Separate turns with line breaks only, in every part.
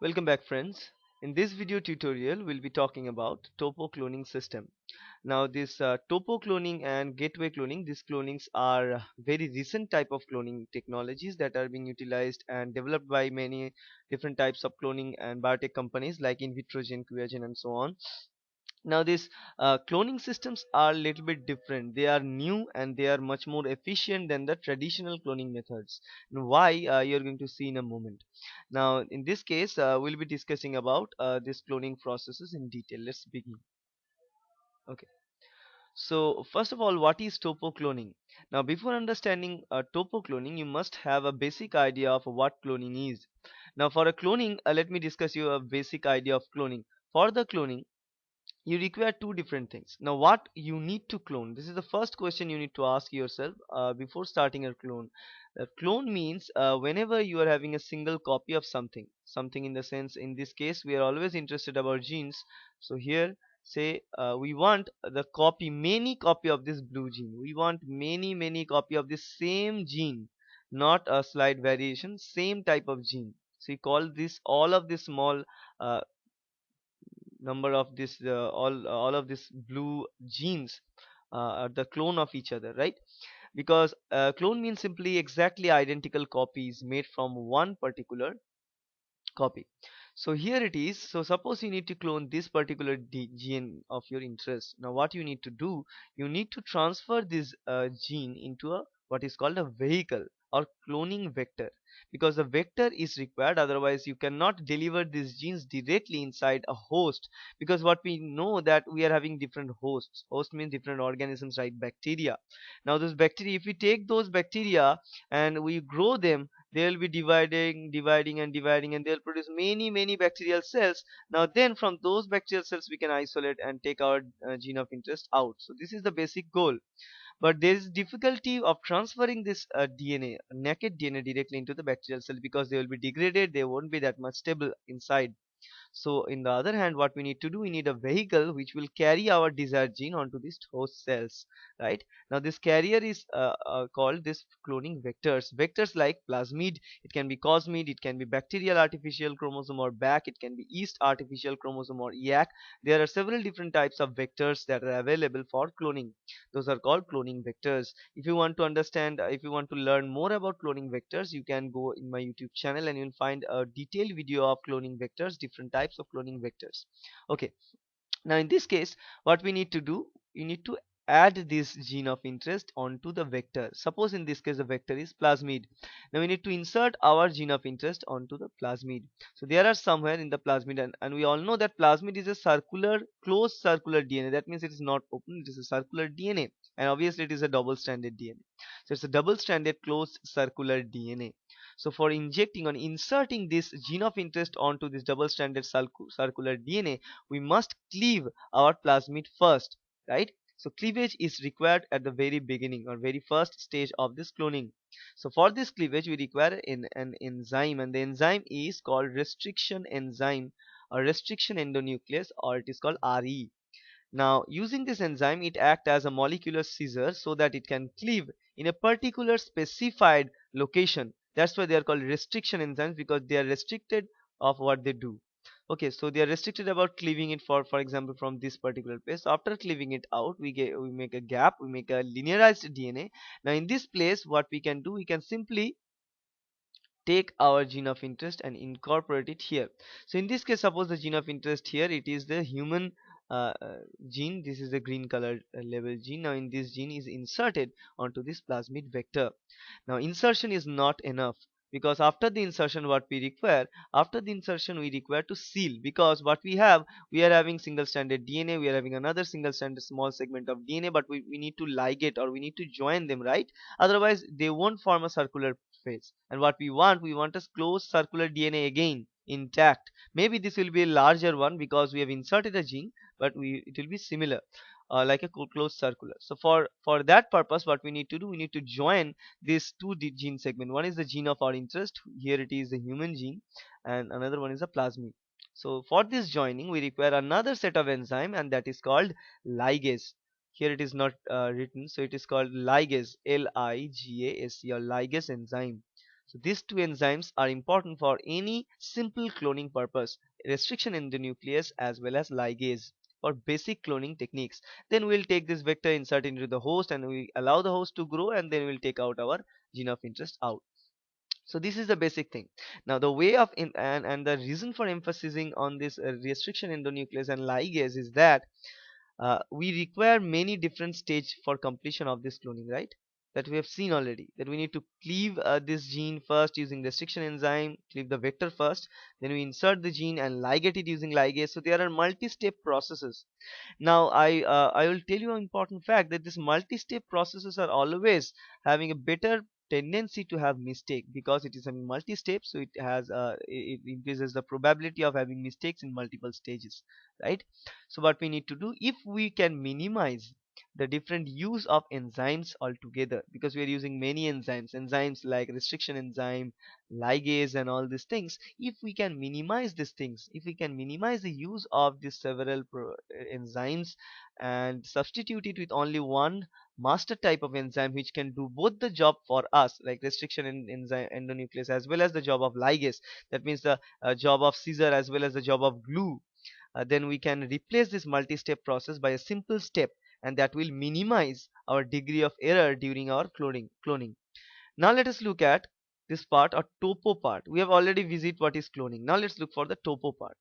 Welcome back friends. In this video tutorial we'll be talking about topo cloning system. Now this topo cloning and gateway cloning, these clonings are very recent type of cloning technologies that are being utilized and developed by many different types of cloning and biotech companies like Invitrogen, QIAGEN and so on. Now these cloning systems are a little bit different. They are new and they are much more efficient than the traditional cloning methods. And why, you're going to see in a moment. Now in this case we'll be discussing about this cloning processes in detail. Let's begin. Okay, so first of all, what is topo cloning? Now before understanding topo cloning, you must have a basic idea of what cloning is. Now for a cloning, let me discuss you a basic idea of cloning. For the cloning, you require two different things. Now what you need to clone, this is the first question you need to ask yourself before starting a clone. Clone means whenever you are having a single copy of something in the sense, in this case we are always interested about genes. So here say we want the many copy of this blue gene, we want many copy of this same gene, not a slight variation, same type of gene. So you call this all of this small uh, number of this all of these blue genes are the clone of each other, right? Because clone means simply exactly identical copies made from one particular copy. So here it is. So suppose you need to clone this particular gene of your interest. Now what you need to do, you need to transfer this gene into a what is called a vehicle or cloning vector, because the vector is required, otherwise you cannot deliver these genes directly inside a host. Because what we know that we are having different hosts. Host means different organisms, right? Bacteria. Now those bacteria, if we take those bacteria and we grow them, they will be dividing and they'll produce many bacterial cells. Now then from those bacterial cells we can isolate and take our gene of interest out. So this is the basic goal. But there is difficulty of transferring this DNA, naked DNA, directly into the bacterial cell, because they will be degraded, they won't be that much stable inside. So in the other hand, what we need to do, we need a vehicle which will carry our desired gene onto these host cells, right? Now this carrier is called this cloning vectors. Vectors like plasmid, it can be cosmid, it can be bacterial artificial chromosome or BAC, it can be yeast artificial chromosome or EAC. There are several different types of vectors that are available for cloning. Those are called cloning vectors. If you want to understand, if you want to learn more about cloning vectors, you can go in my YouTube channel and you'll find a detailed video of cloning vectors, different types of cloning vectors. Okay, now in this case what we need to do, you need to add this gene of interest onto the vector. Suppose in this case the vector is plasmid. Now we need to insert our gene of interest onto the plasmid. So there are somewhere in the plasmid, and we all know that plasmid is a circular, closed circular DNA. That means it is not open, it is a circular DNA, and obviously it is a double stranded DNA. So it's a double stranded closed circular DNA. So for injecting or inserting this gene of interest onto this double stranded circular DNA, we must cleave our plasmid first, right? So cleavage is required at the very beginning or very first stage of this cloning. So for this cleavage we require an enzyme, and the enzyme is called restriction enzyme or restriction endonuclease, or it is called RE. Now using this enzyme, it acts as a molecular scissor so that it can cleave in a particular specified location. That's why they are called restriction enzymes, because they are restricted of what they do. Okay, so they are restricted about cleaving it, for example, from this particular place. After cleaving it out, we make a gap, we make a linearized DNA. Now in this place what we can do, we can simply take our gene of interest and incorporate it here. So in this case, suppose the gene of interest here, it is the human uh, uh, gene. This is the green color label gene. Now in this gene is inserted onto this plasmid vector. Now insertion is not enough, because after the insertion what we require, after the insertion we require to seal, because what we have, we are having single stranded DNA, we are having another single stranded small segment of DNA, but we need to ligate or we need to join them, right? Otherwise they won't form a circular phase. And what we want a closed circular DNA again intact. Maybe this will be a larger one because we have inserted a gene, but it will be similar, like a closed circular. So for that purpose what we need to do, we need to join these two gene segment. One is the gene of our interest, here it is the human gene, and another one is a plasmid. So for this joining we require another set of enzyme, and that is called ligase. Here it is not written, so it is called ligase, Ligase, or ligase enzyme. So these two enzymes are important for any simple cloning purpose, restriction in the nucleus as well as ligase for basic cloning techniques. Then we'll take this vector, insert into the host, and we allow the host to grow, and then we'll take out our gene of interest out. So this is the basic thing. Now the way of and the reason for emphasizing on this restriction endonuclease and ligase is that we require many different stage for completion of this cloning, right? That we have seen already, that we need to cleave this gene first using restriction enzyme, cleave the vector first, then we insert the gene and ligate it using ligase. So there are multi-step processes. Now I will tell you an important fact that these multi-step processes are always having a better tendency to have mistake because it is a multi-step, so it has it increases the probability of having mistakes in multiple stages, right? So what we need to do, if we can minimize the different use of enzymes altogether, because we are using many enzymes like restriction enzyme, ligase, and all these things, if we can minimize these things, if we can minimize the use of these several enzymes and substitute it with only one master type of enzyme which can do both the job for us, like restriction in enzyme endonuclease as well as the job of ligase, that means the job of scissor as well as the job of glue, then we can replace this multi-step process by a simple step, and that will minimize our degree of error during our cloning. Now let us look at this part, or topo part. We have already visited what is cloning. Now let's look for the topo part.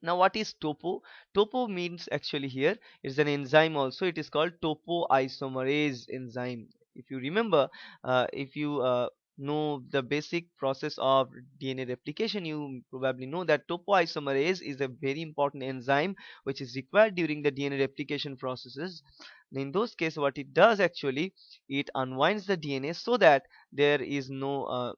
Now what is topo? Topo means, actually here is an enzyme also. It is called topoisomerase enzyme. If you remember, if you know the basic process of DNA replication, you probably know that topoisomerase is a very important enzyme which is required during the DNA replication processes. In those cases, what it does actually, it unwinds the DNA so that there is no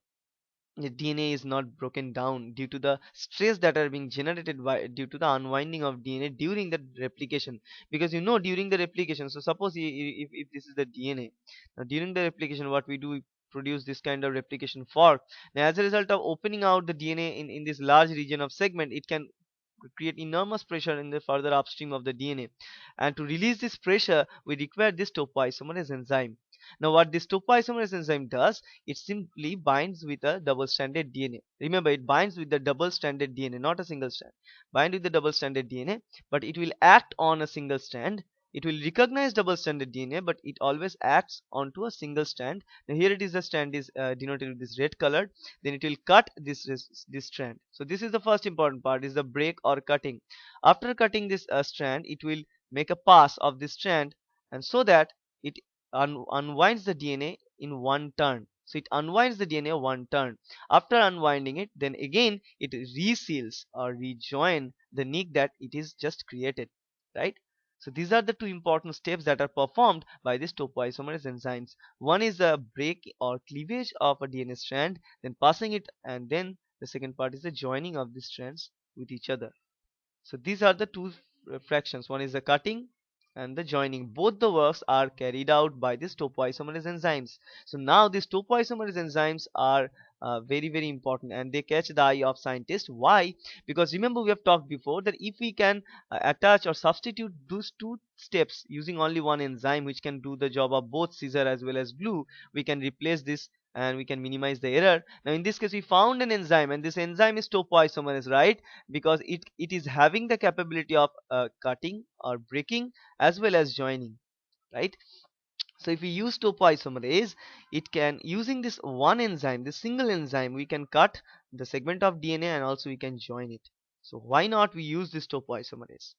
the DNA is not broken down due to the stress that are being generated by due to the unwinding of DNA during the replication. Because you know, during the replication, so suppose if this is the DNA, now during the replication what we do, we produce this kind of replication fork. Now as a result of opening out the DNA in this large region of segment, it can create enormous pressure in the further upstream of the DNA, and to release this pressure we require this topoisomerase enzyme. Now what this topoisomerase enzyme does, it simply binds with a double stranded DNA. Remember, it binds with the double stranded DNA, not a single strand. Bind with the double stranded DNA, but it will act on a single strand. It will recognize double stranded DNA, but it always acts onto a single strand. Now here it is, the strand is denoted with this red colored, then it will cut this strand. So this is the first important part, is the break or cutting. After cutting this strand, it will make a pass of this strand, and so that it unwinds the DNA in one turn. So it unwinds the DNA one turn. After unwinding it, then again it reseals or rejoin the nick that it is just created, right? So these are the two important steps that are performed by these topoisomerase enzymes. One is the break or cleavage of a DNA strand, then passing it, and then the second part is the joining of these strands with each other. So these are the two fractions. One is the cutting and the joining. Both the works are carried out by these topoisomerase enzymes. So now these topoisomerase enzymes are very important, and they catch the eye of scientists. Why? Because remember, we have talked before that if we can attach or substitute those two steps using only one enzyme which can do the job of both scissor as well as glue, we can replace this and we can minimize the error. Now in this case we found an enzyme, and this enzyme is topoisomerase, right? Because it is having the capability of cutting or breaking as well as joining, right? So if we use topoisomerase, it can, using this one enzyme, this single enzyme, we can cut the segment of DNA and also we can join it. So why not we use this topoisomerase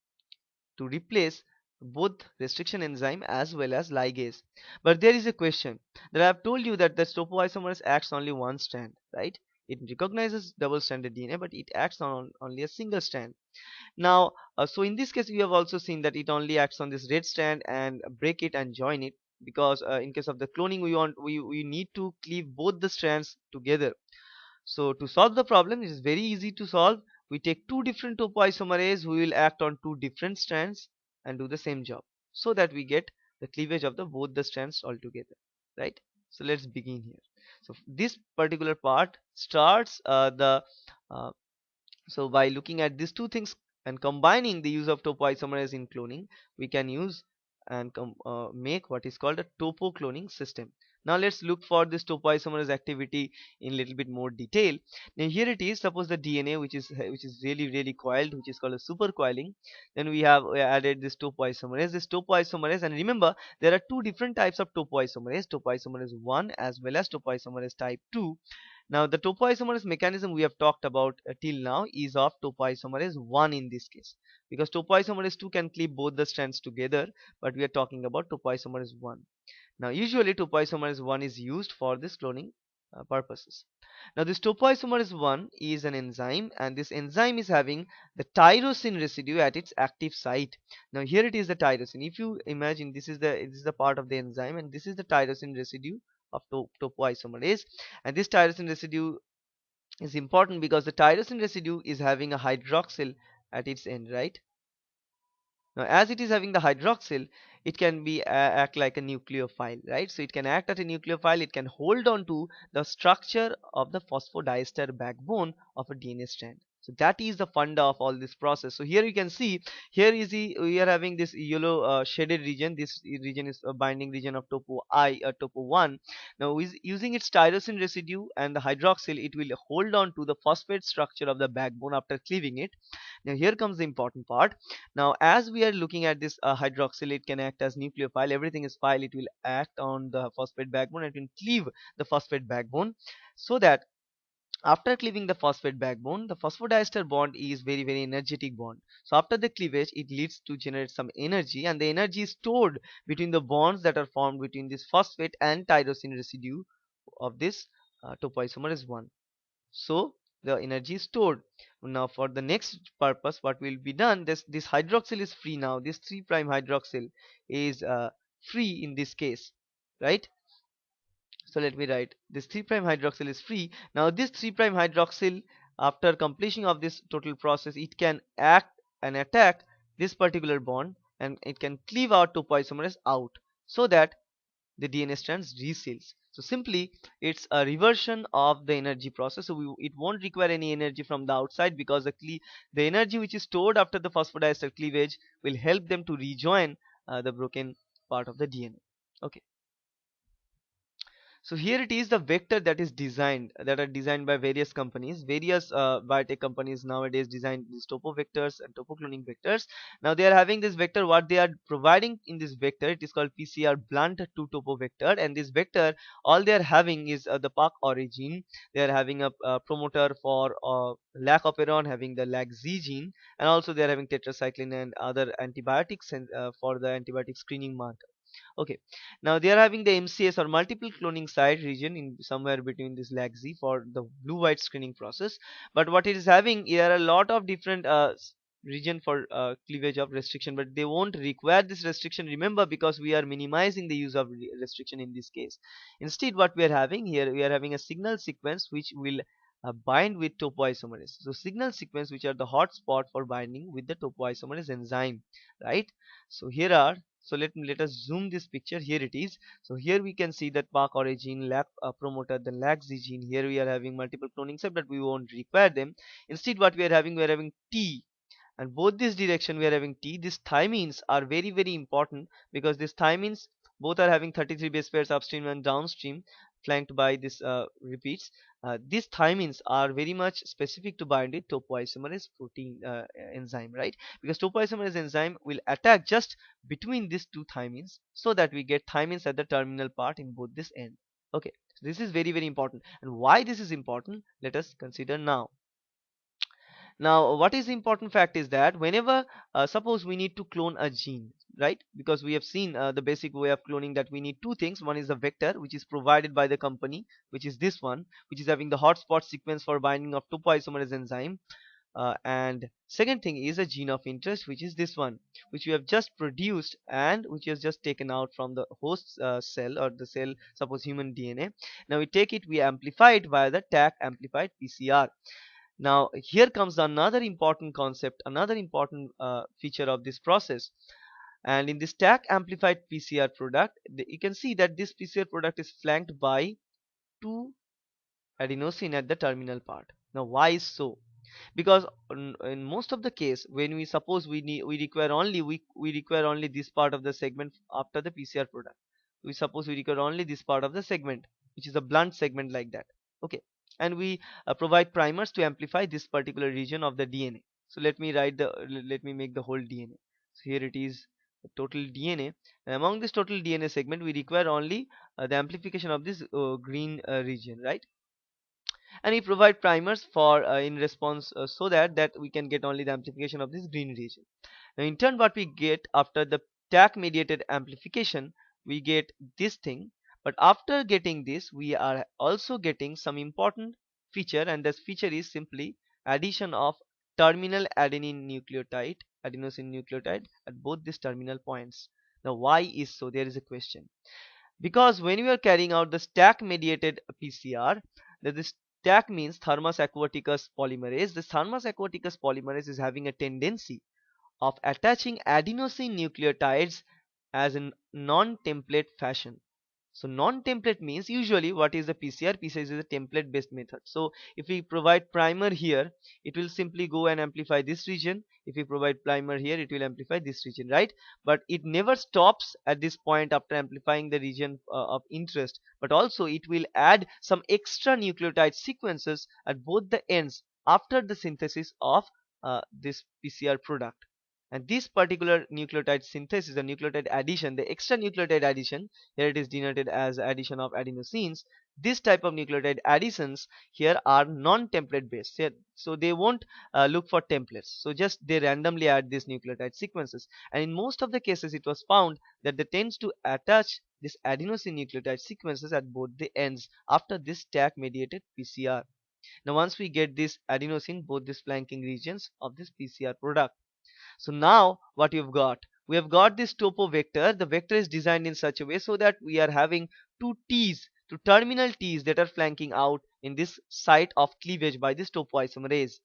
to replace both restriction enzyme as well as ligase? But there is a question, that I have told you that the topoisomerase acts only one strand, right? It recognizes double stranded DNA, but it acts on only a single strand. Now so in this case we have also seen that it only acts on this red strand and break it and join it, because in case of the cloning we need to cleave both the strands together. So to solve the problem, it is very easy to solve. We take two different topoisomerase who will act on two different strands and do the same job, so that we get the cleavage of the both the strands altogether, right? So let's begin here. So this particular part starts the uh, so by looking at these two things and combining the use of topoisomerase in cloning, we can use and make what is called a topo cloning system. Now let's look for this topoisomerase activity in little bit more detail. Now here it is. Suppose the DNA which is really coiled, which is called a supercoiling. Then we added this topoisomerase. This topoisomerase, and remember there are two different types of topoisomerase 1 as well as topoisomerase type 2. Now the topoisomerase mechanism we have talked about till now is of topoisomerase 1 in this case, because topoisomerase 2 can cleave both the strands together, but we are talking about topoisomerase 1. Now usually topoisomerase 1 is used for this cloning purposes. Now this topoisomerase 1 is an enzyme, and this enzyme is having the tyrosine residue at its active site. Now here it is the tyrosine. If you imagine, this is the part of the enzyme, and this is the tyrosine residue of topoisomerase. And this tyrosine residue is important because the tyrosine residue is having a hydroxyl at its end, right? Now, as it is having the hydroxyl, it can be act like a nucleophile, right? So it can act as a nucleophile. It can hold on to the structure of the phosphodiester backbone of a DNA strand. So that is the funda of all this process. So here you can see, here is we are having this yellow shaded region. This region is a binding region of topo 1. Now using its tyrosine residue and the hydroxyl, it will hold on to the phosphate structure of the backbone after cleaving it. Now here comes the important part. Now as we are looking at this hydroxyl, it can act as nucleophile. Everything is file. It will act on the phosphate backbone and it will cleave the phosphate backbone, so that after cleaving the phosphate backbone, the phosphodiester bond is very energetic bond. So after the cleavage, it leads to generate some energy, and the energy is stored between the bonds that are formed between this phosphate and tyrosine residue of this topoisomerase 1. So the energy is stored. Now for the next purpose, what will be done, this hydroxyl is free. Now this 3' hydroxyl is free in this case, right? So let me write, this 3' hydroxyl is free. Now this 3' hydroxyl, after completion of this total process, it can act and attack this particular bond, and it can cleave out topoisomerase out, so that the DNA strands reseals. So simply it's a reversion of the energy process. So it won't require any energy from the outside, because the energy which is stored after the phosphodiester cleavage will help them to rejoin the broken part of the DNA. Okay. So here it is, the vector that are designed by various companies. Various biotech companies nowadays design these topo vectors and topo cloning vectors. Now they are having this vector. What they are providing in this vector, it is called PCR blunt 2 topo vector. And this vector, all they are having is the PAC origin. They are having a promoter for lac operon, having the lac Z gene, and also they are having tetracycline and other antibiotics, and for the antibiotic screening marker. Okay, now they are having the MCS or multiple cloning site region in somewhere between this lag Z for the blue-white screening process. But what it is having, there are a lot of different region for cleavage of restriction, but they won't require this restriction. Remember, because we are minimizing the use of restriction in this case. Instead, what we are having here, we are having a signal sequence which will bind with topoisomerase. So signal sequence which are the hotspot for binding with the topoisomerase enzyme, right? So here are, so let us zoom this picture. Here it is. So here we can see that PAC origin, lac promoter, then lac Z gene. Here we are having multiple cloning sites, but we won't require them. Instead, what we are having T, and both this direction we are having T. These thymines are very important, because these thymines both are having 33 base pairs upstream and downstream, flanked by this repeats. These thymines are very much specific to bind with topoisomerase protein enzyme, right? Because topoisomerase enzyme will attack just between these two thymines, so that we get thymines at the terminal part in both this end. Okay, so this is very important. And why this is important, let us consider now. Now what is the important fact is that whenever suppose we need to clone a gene, right? Because we have seen the basic way of cloning, that we need two things. One is the vector, which is provided by the company, which is this one, which is having the hotspot sequence for binding of topoisomerase enzyme. And second thing is a gene of interest, which is this one, which we have just produced and which is just taken out from the host cell, or the cell, suppose human DNA. Now we take it, we amplify it via the TAC amplified PCR. Now here comes another important concept, another important feature of this process. And in this TAC amplified PCR product, you can see that this PCR product is flanked by two adenosine at the terminal part. Now why is so? Because in most of the case, when we suppose we require only this part of the segment after the PCR product. We suppose we require only this part of the segment, which is a blunt segment like that. Okay, and we provide primers to amplify this particular region of the DNA. So let me make the whole DNA. So here it is, the total DNA, and among this total DNA segment we require only the amplification of this green region, right? And we provide primers for in response, so that we can get only the amplification of this green region. Now in turn, what we get after the TAC mediated amplification, we get this thing. But after getting this, we are also getting some important feature, and this feature is simply addition of terminal adenosine nucleotide at both these terminal points. Now why is so? There is a question. Because when we are carrying out the stack mediated PCR, that this stack means Thermus aquaticus polymerase. This Thermus aquaticus polymerase is having a tendency of attaching adenosine nucleotides as in non-template fashion. So non-template means, usually what is the PCR? PCR is a template based method. So if we provide primer here, it will simply go and amplify this region. If we provide primer here, it will amplify this region, right? But it never stops at this point after amplifying the region of interest, but also it will add some extra nucleotide sequences at both the ends after the synthesis of this PCR product. And this particular nucleotide synthesis, the nucleotide addition, the extra nucleotide addition, here it is denoted as addition of adenosines. This type of nucleotide additions here are non-template based, so they won't look for templates, so just they randomly add these nucleotide sequences. And in most of the cases it was found that they tends to attach this adenosine nucleotide sequences at both the ends after this TAC mediated PCR. Now once we get this adenosine both these flanking regions of this PCR product, so now what you've got, we have got this topo vector. The vector is designed in such a way so that we are having two terminal T's that are flanking out in this site of cleavage by this topoisomerase.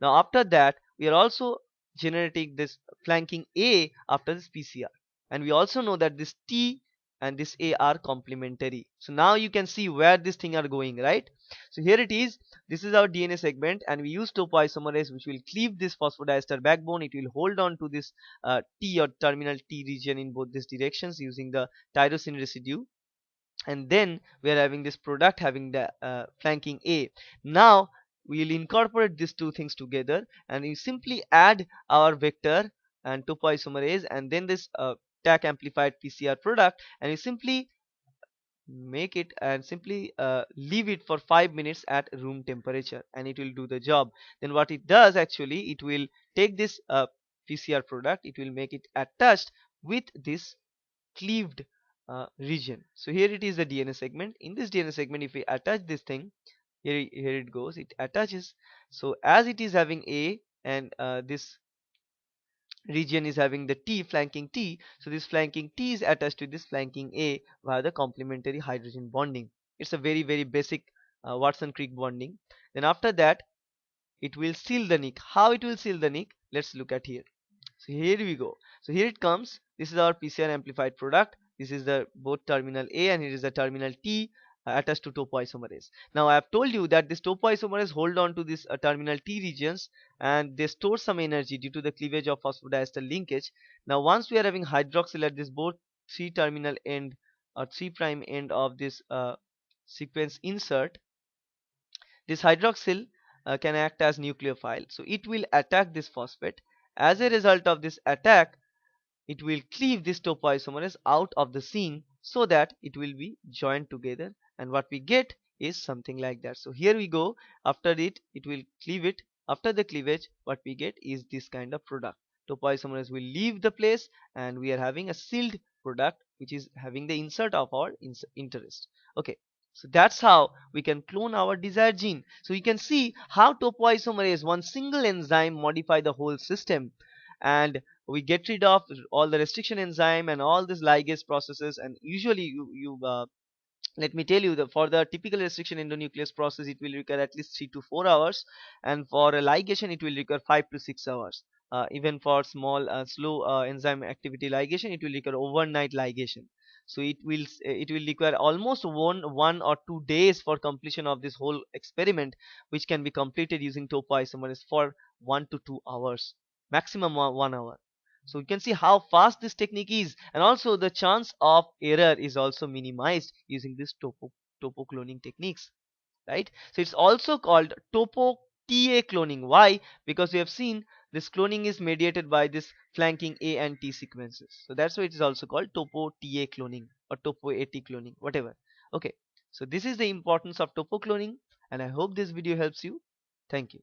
Now after that, we are also generating this flanking A after this PCR, and we also know that this T and this A are complementary. So now you can see where this thing are going, right? So here it is. This is our DNA segment, and we use topoisomerase, which will cleave this phosphodiester backbone. It will hold on to this T or terminal T region in both these directions using the tyrosine residue. And then we are having this product having the flanking A. Now we will incorporate these two things together, and we simply add our vector and topoisomerase, and then this TAC amplified PCR product, and we simply make it and simply leave it for 5 minutes at room temperature, and it will do the job. Then what it does, actually it will take this PCR product, it will make it attached with this cleaved region. So here it is the DNA segment. In this DNA segment, if we attach this thing, here it goes, it attaches. So as it is having A, and this region is having the T, flanking T, so this flanking T is attached to this flanking A via the complementary hydrogen bonding. It's a very basic Watson-Crick bonding. Then after that, it will seal the nick. How it will seal the nick? Let's look at here. So here we go. So here it comes. This is our PCR amplified product. This is the both terminal A, and here is the terminal T attached to topoisomerase. Now I have told you that this topoisomerase hold on to this terminal T regions, and they store some energy due to the cleavage of phosphodiester linkage. Now once we are having hydroxyl at this both 3 terminal end or 3 prime end of this sequence insert, this hydroxyl can act as nucleophile, so it will attack this phosphate. As a result of this attack, it will cleave this topoisomerase out of the scene so that it will be joined together, and what we get is something like that. So here we go. After it will cleave it. After the cleavage, what we get is this kind of product. Topoisomerase will leave the place, and we are having a sealed product which is having the insert of our interest. Okay, so that's how we can clone our desired gene. So you can see how topoisomerase, one single enzyme, modify the whole system, and we get rid of all the restriction enzyme and all these ligase processes. And usually let me tell you that for the typical restriction endonuclease process, it will require at least 3 to 4 hours, and for a ligation it will require 5 to 6 hours. Even for small slow enzyme activity ligation, it will require overnight ligation. So it will require almost one or 2 days for completion of this whole experiment, which can be completed using topoisomerase for 1 to 2 hours, maximum 1 hour. So you can see how fast this technique is, and also the chance of error is also minimized using this topo cloning techniques, right? So it's also called topo TA cloning. Why? Because we have seen this cloning is mediated by this flanking A and T sequences. So that's why it is also called topo TA cloning or topo AT cloning, whatever. Okay. So this is the importance of topo cloning, and I hope this video helps you. Thank you.